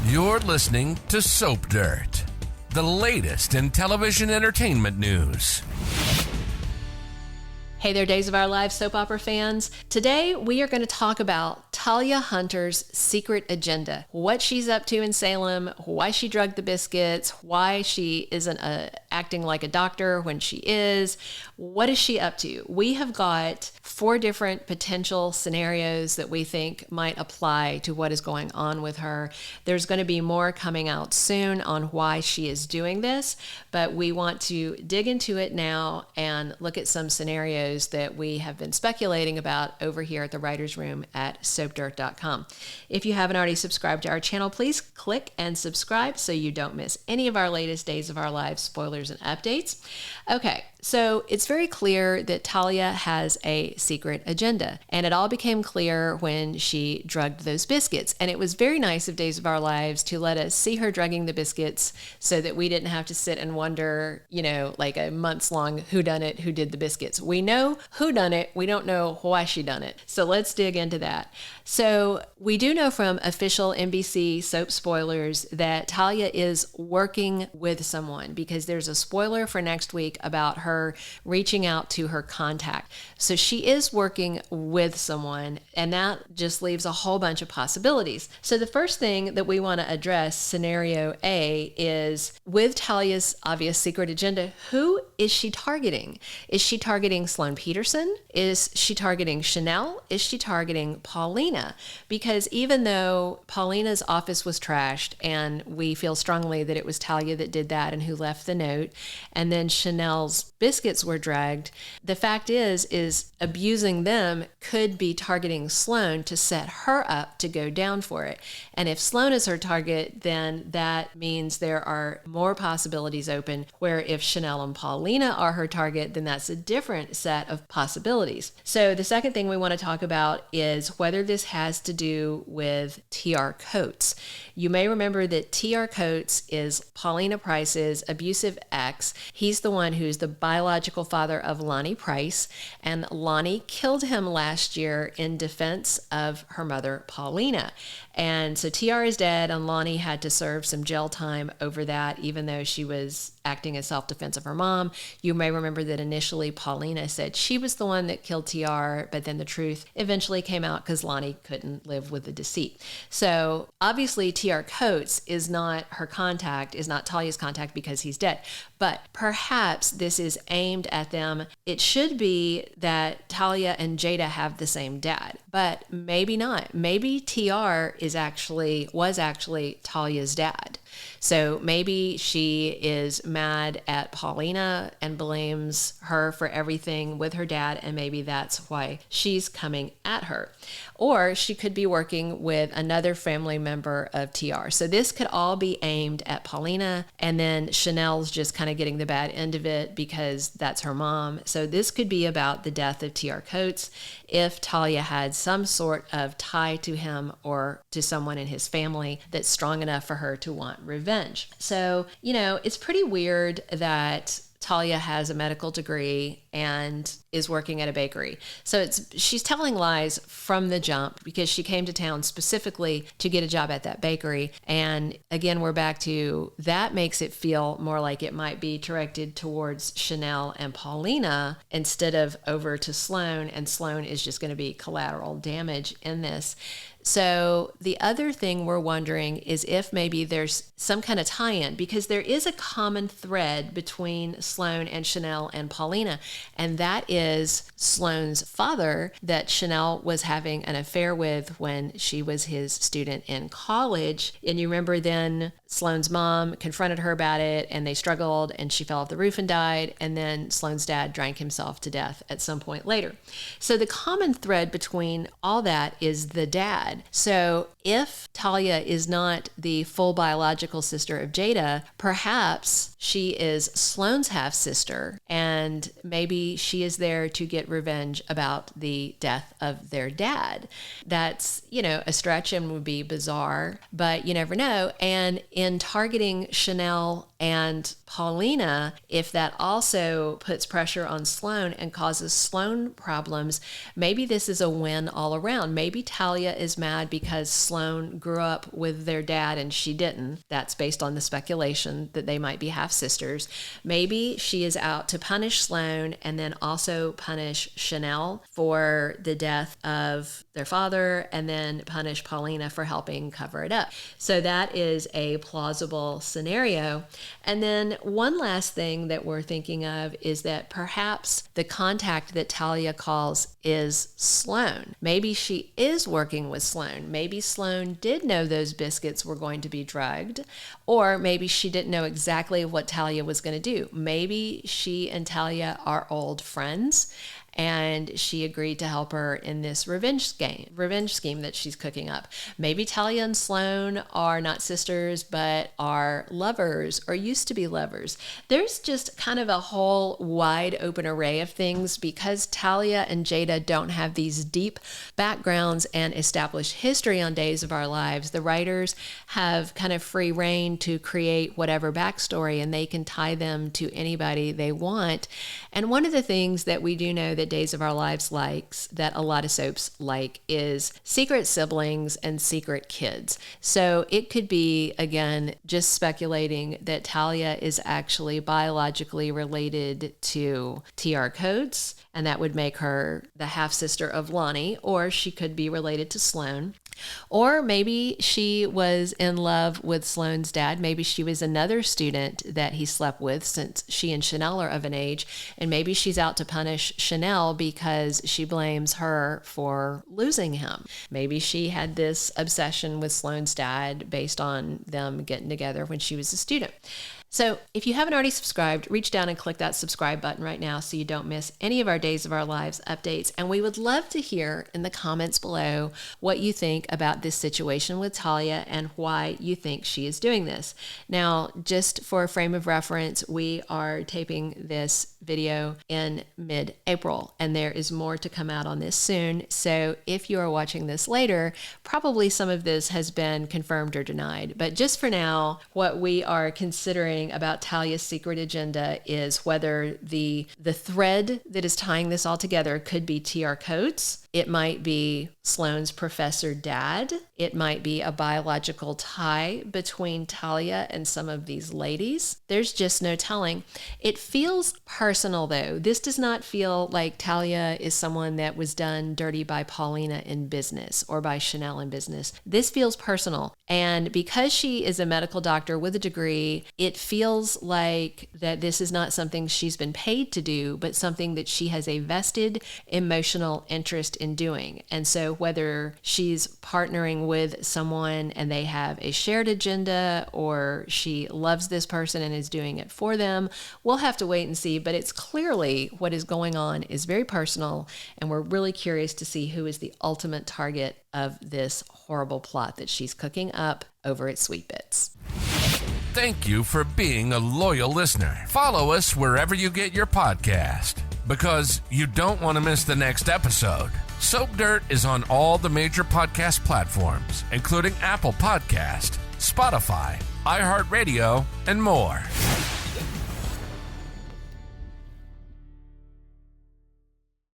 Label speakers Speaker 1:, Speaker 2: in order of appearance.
Speaker 1: You're listening to SoapDirt, the latest in television entertainment news.
Speaker 2: Hey there, Days of Our Lives soap opera fans. Today, we are going to talk about Talia Hunter's secret agenda. What she's up to in Salem, why she drugged the biscuits, why she isn't acting like a doctor when she is. What is she up to? We have got 4 different potential scenarios that we think might apply to what is going on with her. There's going to be more coming out soon on why she is doing this, but we want to dig into it now and look at some scenarios that we have been speculating about over here at the writer's room at SoapDirt.com. If you haven't already subscribed to our channel, please click and subscribe so you don't miss any of our latest Days of Our Lives spoilers and updates. Okay, so it's very clear that Talia has a secret agenda, and it all became clear when she drugged those biscuits. And it was very nice of Days of Our Lives to let us see her drugging the biscuits so that we didn't have to sit and wonder, like a months-long whodunit, who did the biscuits. We know who done it, we don't know why she done it. So let's dig into that. So we do know from official NBC soap spoilers that Talia is working with someone, because there's a spoiler for next week about her reaching out to her contact. So she is working with someone, and that just leaves a whole bunch of possibilities. So the first thing that we want to address, scenario A, is with Talia's obvious secret agenda, who is she targeting? Is she targeting Sloan Petersen? Is she targeting Chanel? Is she targeting Paulina? Because even though Paulina's office was trashed, and we feel strongly that it was Talia that did that and who left the note, and then Chanel's biscuits were dragged, the fact is abusing them could be targeting Sloan to set her up to go down for it. And if Sloan is her target, then that means there are more possibilities open, where if Chanel and Paulina are her target, then that's a different set of possibilities. So the second thing we want to talk about is whether this has to do with T.R. Coates. You may remember that T.R. Coates is Paulina Price's abusive ex. He's the one who's the biological father of Lonnie Price, and Lonnie killed him last year in defense of her mother, Paulina. And so TR is dead, and Lonnie had to serve some jail time over that, even though she was acting as self-defense of her mom. You may remember that initially Paulina said she was the one that killed TR, but then the truth eventually came out because Lonnie couldn't live with the deceit. So obviously TR Coates is not her contact, is not Talia's contact, because he's dead. But perhaps this is aimed at them. It should be that Talia and Jada have the same dad, but maybe not. Maybe TR was actually Talia's dad. So maybe she is mad at Paulina and blames her for everything with her dad, and maybe that's why she's coming at her. Or she could be working with another family member of TR. So this could all be aimed at Paulina, and then Chanel's just kind of getting the bad end of it because that's her mom. So this could be about the death of TR Coates if Talia had some sort of tie to him or to someone in his family that's strong enough for her to want revenge. So, it's pretty weird that Talia has a medical degree and is working at a bakery. So she's telling lies from the jump, because she came to town specifically to get a job at that bakery. And again, we're back to that makes it feel more like it might be directed towards Chanel and Paulina instead of over to Sloan, and Sloan is just going to be collateral damage in this. So the other thing we're wondering is if maybe there's some kind of tie-in, because there is a common thread between Sloan and Chanel and Paulina, and that is Sloan's father that Chanel was having an affair with when she was his student in college. And you remember then Sloan's mom confronted her about it, and they struggled, and she fell off the roof and died, and then Sloan's dad drank himself to death at some point later. So the common thread between all that is the dad. So if Talia is not the full biological sister of Jada, perhaps she is Sloan's half-sister, and maybe she is there to get revenge about the death of their dad. That's, a stretch and would be bizarre, but you never know. And in targeting Chanel and Paulina, if that also puts pressure on Sloan and causes Sloan problems, maybe this is a win all around. Maybe Talia is mad because Sloan grew grew up with their dad and she didn't. That's based on the speculation that they might be half sisters. Maybe she is out to punish Sloan and then also punish Chanel for the death of their father, and then punish Paulina for helping cover it up. So that is a plausible scenario. And then one last thing that we're thinking of is that perhaps the contact that Talia calls is Sloan. Maybe she is working with Sloan. Maybe Sloan did know those biscuits were going to be drugged, or maybe she didn't know exactly what Talia was going to do. Maybe she and Talia are old friends, and she agreed to help her in this revenge scheme that she's cooking up. Maybe Talia and Sloan are not sisters, but are lovers or used to be lovers. There's just kind of a whole wide open array of things because Talia and Jada don't have these deep backgrounds and established history on Days of Our Lives. The writers have kind of free reign to create whatever backstory, and they can tie them to anybody they want. And one of the things that we do know that Days of Our Lives likes, that a lot of soaps like, is secret siblings and secret kids. So it could be, again, just speculating that Talia is actually biologically related to T.R. Coates, and that would make her the half-sister of Lonnie, or she could be related to Sloan. Or maybe she was in love with Sloan's dad. Maybe she was another student that he slept with, since she and Chanel are of an age. And maybe she's out to punish Chanel because she blames her for losing him. Maybe she had this obsession with Sloan's dad based on them getting together when she was a student. So if you haven't already subscribed, reach down and click that subscribe button right now so you don't miss any of our Days of Our Lives updates. And we would love to hear in the comments below what you think about this situation with Talia and why you think she is doing this. Now, just for a frame of reference, we are taping this video in mid-April, and there is more to come out on this soon. So if you are watching this later, probably some of this has been confirmed or denied. But just for now, what we are considering about Talia's secret agenda is whether the thread that is tying this all together could be T.R. Coates. It might be Sloan's professor dad. It might be a biological tie between Talia and some of these ladies. There's just no telling. It feels personal, though. This does not feel like Talia is someone that was done dirty by Paulina in business or by Chanel in business. This feels personal. And because she is a medical doctor with a degree, it feels like that this is not something she's been paid to do, but something that she has a vested emotional interest in doing. And so whether she's partnering with someone and they have a shared agenda, or she loves this person and is doing it for them, we'll have to wait and see. But it's clearly what is going on is very personal, and we're really curious to see who is the ultimate target of this horrible plot that she's cooking up over at Sweet Bits.
Speaker 1: Thank you for being a loyal listener. Follow us wherever you get your podcast, because you don't want to miss the next episode. SoapDirt is on all the major podcast platforms, including Apple Podcast, Spotify, iHeartRadio, and more.